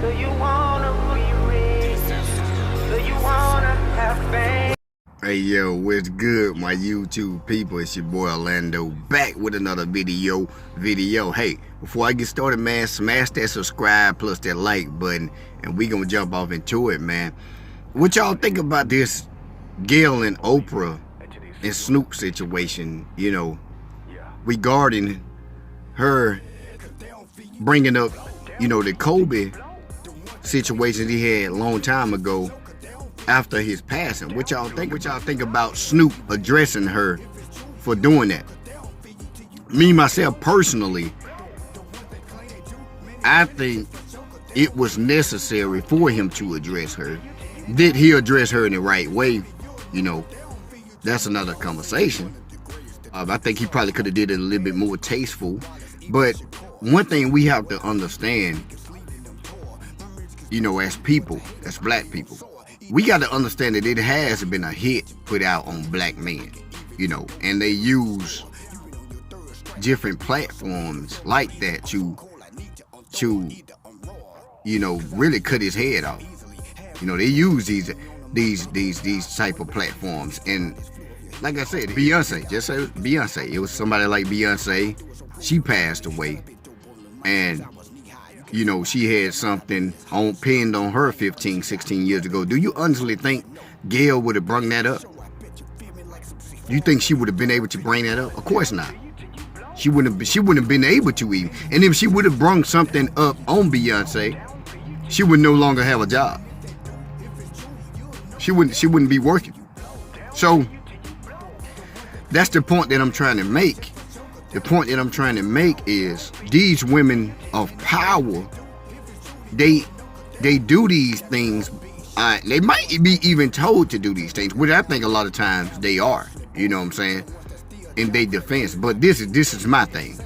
Do you wanna be rich? Do you wanna have fame? Hey yo, what's good my YouTube people? It's your boy Orlando back with another video. Hey, before I get started, man, smash that subscribe plus that like button and we gonna jump off into it, man. What y'all think about this Gayle and Oprah and Snoop situation, you know, regarding her bringing up, you know, the Kobe situation he had a long time ago after his passing? What y'all think about Snoop addressing her for doing that? Me, myself, personally, I think it was necessary for him to address her. Did he address her in the right way? You know, that's another conversation. I think he probably could have did it a little bit more tasteful. But one thing we have to understand, you know, as people, as black people, we got to understand that it has been a hit put out on black men, you know, and they use different platforms like that to you know, really cut his head off. You know, they use these type of platforms. And like I said, Beyonce, just say Beyonce, it was somebody like Beyonce. She passed away, and you know, she had something pinned on her 15, 16 years ago. Do you honestly think Gayle would have brung that up? Do you think she would have been able to bring that up? Of course not. She wouldn't have been able to even. And if she would have brung something up on Beyonce, she would no longer have a job. She wouldn't be working. So that's the point that I'm trying to make. The point that I'm trying to make is these women of power, they do these things. They might be even told to do these things, which I think a lot of times they are. You know what I'm saying? In their defense. But this is my thing.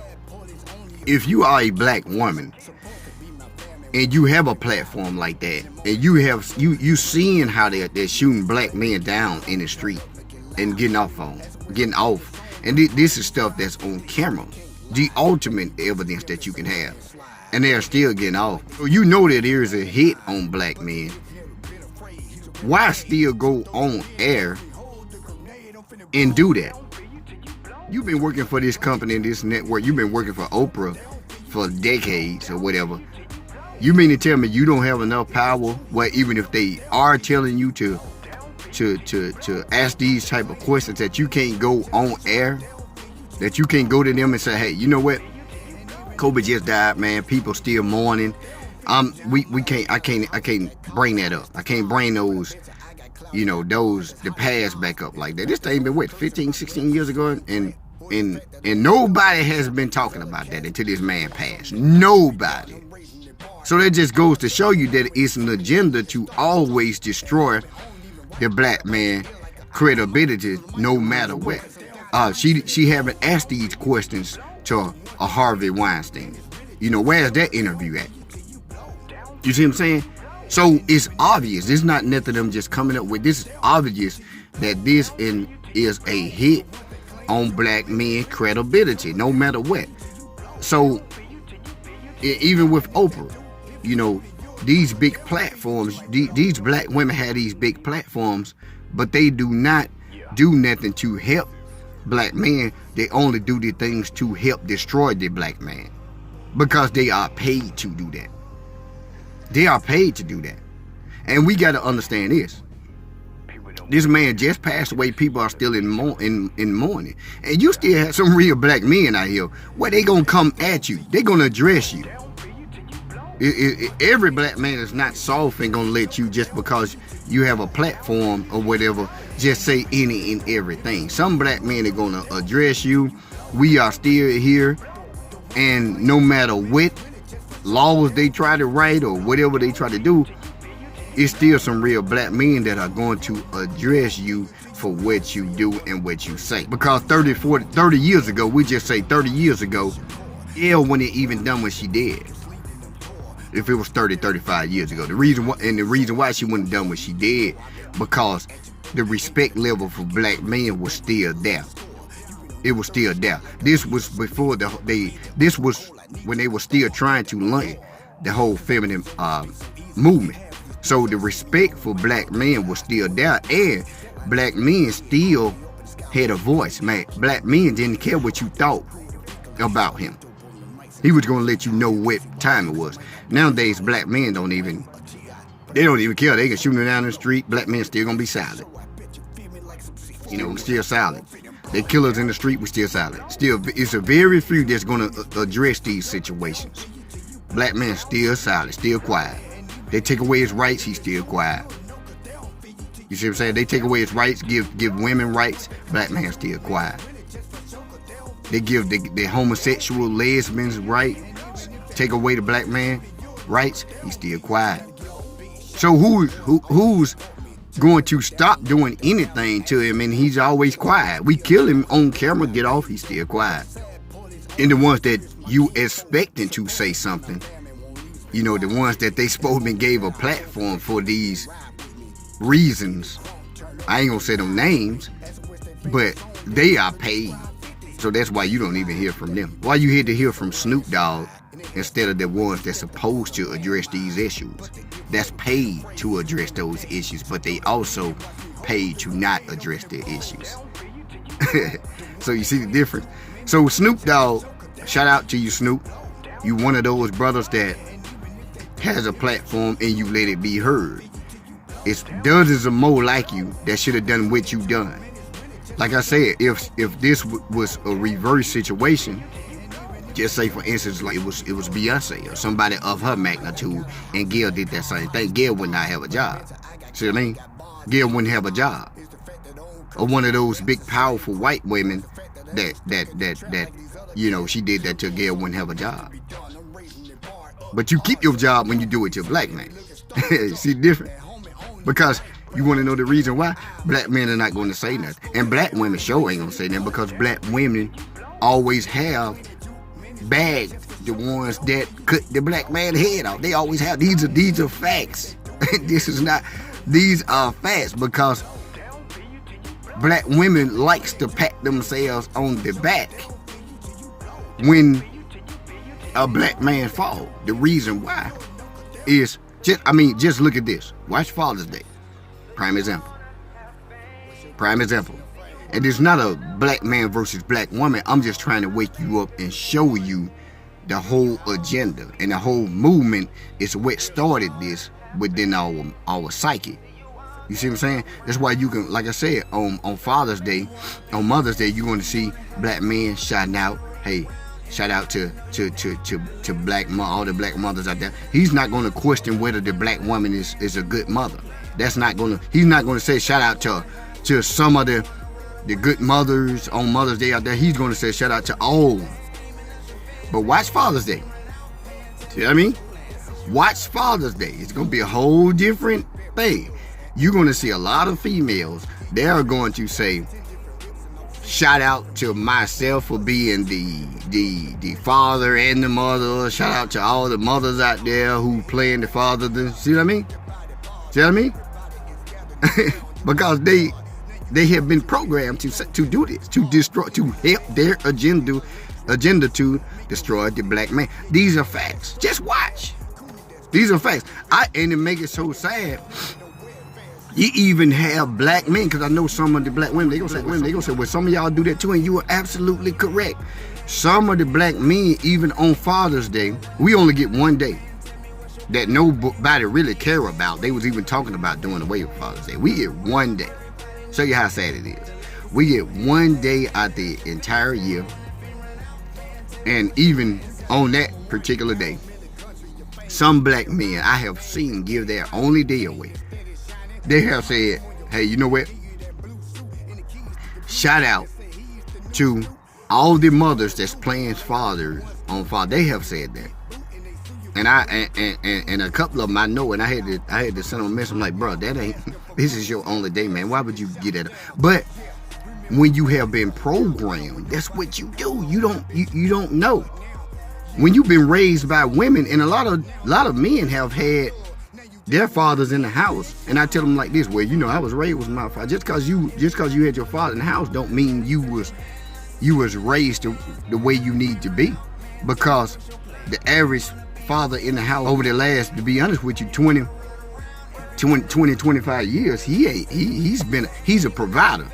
If you are a black woman and you have a platform like that, and you seeing how they're shooting black men down in the street and getting off. And this is stuff that's on camera, the ultimate evidence that you can have, and they're still getting off. So you know that there is a hit on black men. Why still go on air and do that? You've been working for this company and this network. You've been working for Oprah for decades or whatever. You mean to tell me you don't have enough power? Well, even if they are telling you to ask these type of questions, that you can't go on air, that you can't go to them and say, hey, you know what, Kobe just died, man, people still mourning. I can't bring that up. I can't bring those, you know, the past back up like that. This thing been what, 15, 16 years ago, and nobody has been talking about that until this man passed. Nobody. So that just goes to show you that it's an agenda to always destroy the black man credibility, no matter what. She haven't asked these questions to a Harvey Weinstein. You know, where's that interview at? You see what I'm saying? So it's obvious. It's not nothing I'm just coming up with. This is obvious that this is a hit on black men credibility, no matter what. So even with Oprah, you know, these big platforms, these black women have these big platforms, but they do not do nothing to help black men. They only do the things to help destroy the black man, because they are paid to do that. They are paid to do that. And we got to understand this. This man just passed away. People are still in mourning. And you still have some real black men out here where they going to come at you. They going to address you. Every black man is not soft and gonna let you, just because you have a platform or whatever, just say any and everything. Some black men are gonna address you. We are still here, and no matter what laws they try to write or whatever they try to do, it's still some real black men that are going to address you for what you do and what you say. Because 30 years ago, we just say 30 years ago, Gayle wouldn't even done what she did. If it was 30, 35 years ago. The reason why she wouldn't have done what she did, because the respect level for black men was still there. It was still there. This was before this was when they were still trying to the whole feminine movement. So the respect for black men was still there, and black men still had a voice, man. Black men didn't care what you thought about him. He was gonna let you know what time it was. Nowadays, black men don't even care. They can shoot me down the street. Black men still gonna be silent. You know, still silent. They killers in the street, we still silent. Still, it's a very few that's gonna address these situations. Black men still silent, still quiet. They take away his rights, he's still quiet. You see what I'm saying? They take away his rights, give women rights, black man still quiet. They give the homosexual, lesbians rights, take away the black man rights, he's still quiet. So who's going to stop doing anything to him, and he's always quiet? We kill him on camera, get off, he's still quiet. And the ones that you expecting to say something, you know, the ones that they supposed to gave a platform for these reasons, I ain't gonna say them names, but they are paid. So that's why you don't even hear from them. Why you here to hear from Snoop Dogg instead of the ones that's supposed to address these issues? That's paid to address those issues, but they also paid to not address their issues. So you see the difference. So Snoop Dogg, shout out to you, Snoop. You one of those brothers that has a platform and you let it be heard. It's dozens of more like you that should have done what you done. Like I said, if this was a reverse situation, just say for instance, like it was Beyonce or somebody of her magnitude, and Gayle did that same thing, Gayle would not have a job. See what I mean? Gayle wouldn't have a job. Or one of those big powerful white women that you know, she did that to Gayle wouldn't have a job. But you keep your job when you do it to a black man. See the difference? Because you want to know the reason why? Black men are not going to say nothing. And black women sure ain't going to say nothing, because black women always have bagged the ones that cut the black man's head off. They always have. These are facts. These are facts, because black women likes to pat themselves on the back when a black man fall. The reason why is just look at this. Watch Father's Day. Prime example. And it's not a black man versus black woman. I'm just trying to wake you up and show you the whole agenda and the whole movement is what started this within our psyche. You see what I'm saying? That's why you can, like I said, on Father's Day, on Mother's Day, you're going to see black men shouting out, hey, shout out to all the black mothers out there. He's not going to question whether the black woman is a good mother. He's not going to say shout out to some of the good mothers on Mother's Day out there. He's going to say shout out to all. But watch Father's Day. See what I mean? Watch Father's Day. It's going to be a whole different thing. You're going to see a lot of females. They are going to say, shout out to myself for being the father and the mother. Shout out to all the mothers out there who playing the father. See what I mean? See what I mean? Because they have been programmed to do this, to destroy, to help their agenda to destroy the black man. These are facts. Just watch. These are facts. And it make it so sad. You even have black men, because I know some of the black women, they gonna say, well, some of y'all do that too, and you are absolutely correct. Some of the black men, even on Father's Day, we only get one day that nobody really care about. They was even talking about doing away with Father's Day. We get one day. Show you how sad it is. We get one day out the entire year, and even on that particular day, some black men I have seen give their only day away. They have said, hey, you know what? Shout out to all the mothers that's playing fathers on Father. They have said that. And and a couple of them I know, and I had to send them a message. I'm like, bro, this is your only day, man. Why would you get it? But when you have been programmed, that's what you do. You don't know. When you've been raised by women, and a lot of men have had their fathers in the house, and I tell them like this: well, you know, I was raised with my father. Just cause you had your father in the house, don't mean you was raised the way you need to be, because the average father in the house over the last, to be honest with you, 25 years. He's a provider.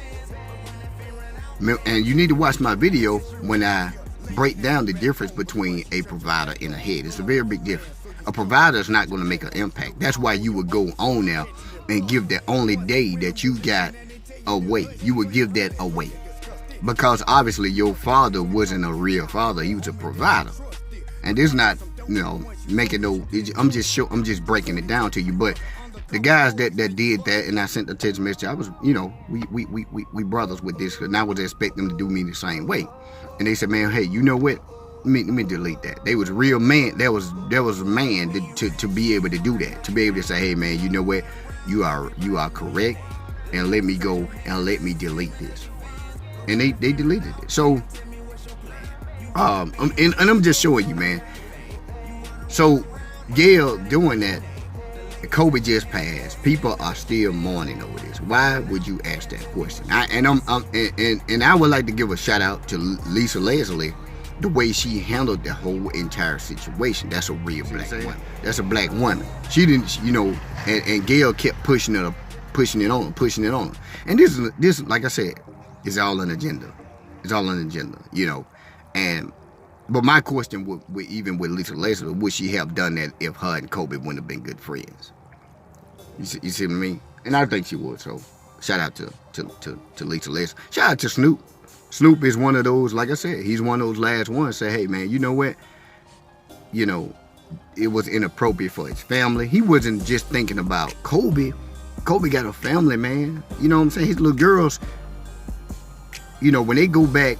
And you need to watch my video when I break down the difference between a provider and a head. It's a very big difference. A provider is not going to make an impact. That's why you would go on there and give the only day that you got away. You would give that away. Because obviously your father wasn't a real father. He was a provider. And it's not, making no, I'm just breaking it down to you. But the guys that did that, and I sent a text message, I was, we brothers with this, and I was expecting them to do me the same way. And they said, man, hey, you know what? Let me delete that. They was real man. There was a man to be able to do that, to be able to say, hey man, you know what? You are correct, and let me go and let me delete this. And they deleted it. So and I'm just showing you, man. So Gayle doing that, Kobe just passed. People are still mourning over this. Why would you ask that question? And I would like to give a shout out to Lisa Leslie, the way she handled the whole entire situation. That's a real black woman. That's a black woman. She didn't, and Gayle kept pushing it on her. And this, like I said, is all an agenda. It's all an agenda, But my question would even with Lisa Leslie, would she have done that if her and Kobe wouldn't have been good friends? You see what I mean? And I think she would. So shout out to Lisa Leslie. Shout out to Snoop. Snoop is one of those, like I said, he's one of those last ones. Say, hey man, you know what? It was inappropriate for his family. He wasn't just thinking about Kobe. Kobe got a family, man. You know what I'm saying? His little girls, when they go back,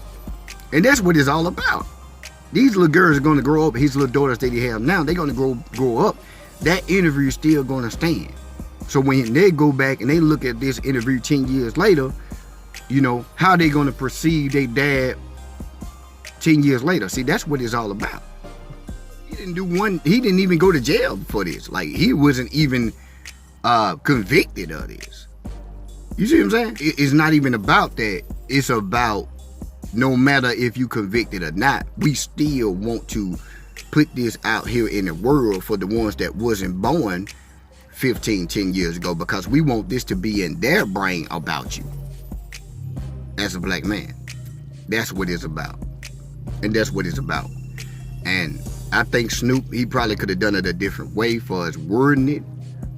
and that's what it's all about. These little girls are going to grow up. His little daughters that he have now, they're going to grow up. That interview is still going to stand. So when they go back and they look at this interview 10 years later, how they going to perceive their dad 10 years later. See, that's what it's all about. He didn't even go to jail for this. Like, he wasn't even convicted of this. You see what I'm saying? It's not even about that. It's about, no matter if you convicted or not, we still want to put this out here in the world for the ones that wasn't born 10 years ago, because we want this to be in their brain about you as a black man. That's what it's about. And that's what it's about. And I think Snoop, he probably could have done it a different way for us wording it.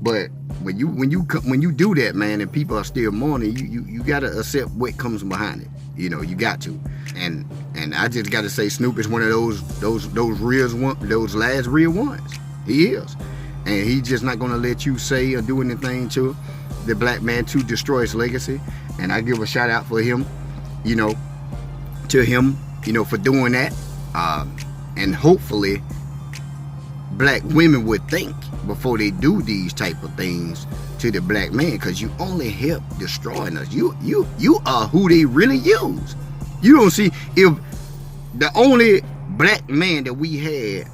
But when you do that, man, and people are still mourning, you gotta accept what comes behind it. You got to. And I just gotta say, Snoop is one of those last real ones. He is. And he's just not gonna let you say or do anything to the black man to destroy his legacy. And I give a shout out for him, to him, for doing that. And hopefully black women would think before they do these type of things to the black man, because you only help destroying us. You are who they really use. You don't see, if the only black man that we had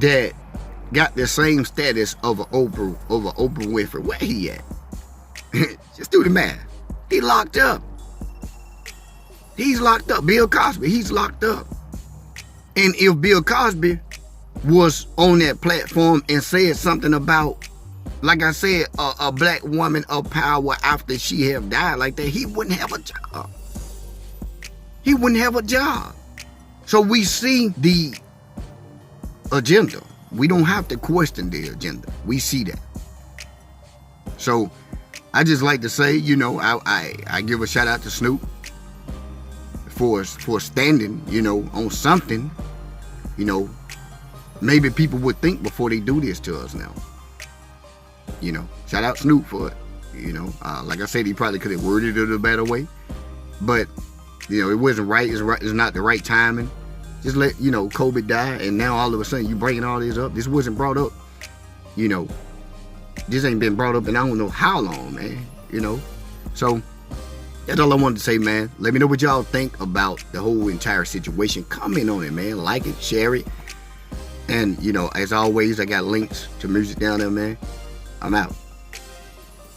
that got the same status of Oprah Winfrey, where he at? Just do the math. He locked up. He's locked up. Bill Cosby, he's locked up. And if Bill Cosby was on that platform and said something about, like I said, a black woman of power after she have died like that, he wouldn't have a job. He wouldn't have a job. So we see the agenda. We don't have to question the agenda. We see that. So I just like to say, I give a shout out to Snoop for standing, on something. Maybe people would think before they do this to us now. Shout out Snoop for it. Like I said, he probably could have worded it a better way, but it wasn't right. It's not the right timing. Just let Kobe die, and now all of a sudden you bringing all this up. This wasn't brought up. This ain't been brought up in I don't know how long, man. So that's all I wanted to say, man. Let me know what y'all think about the whole entire situation. Comment on it, man. Like it, share it. And, as always, I got links to music down there, man. I'm out.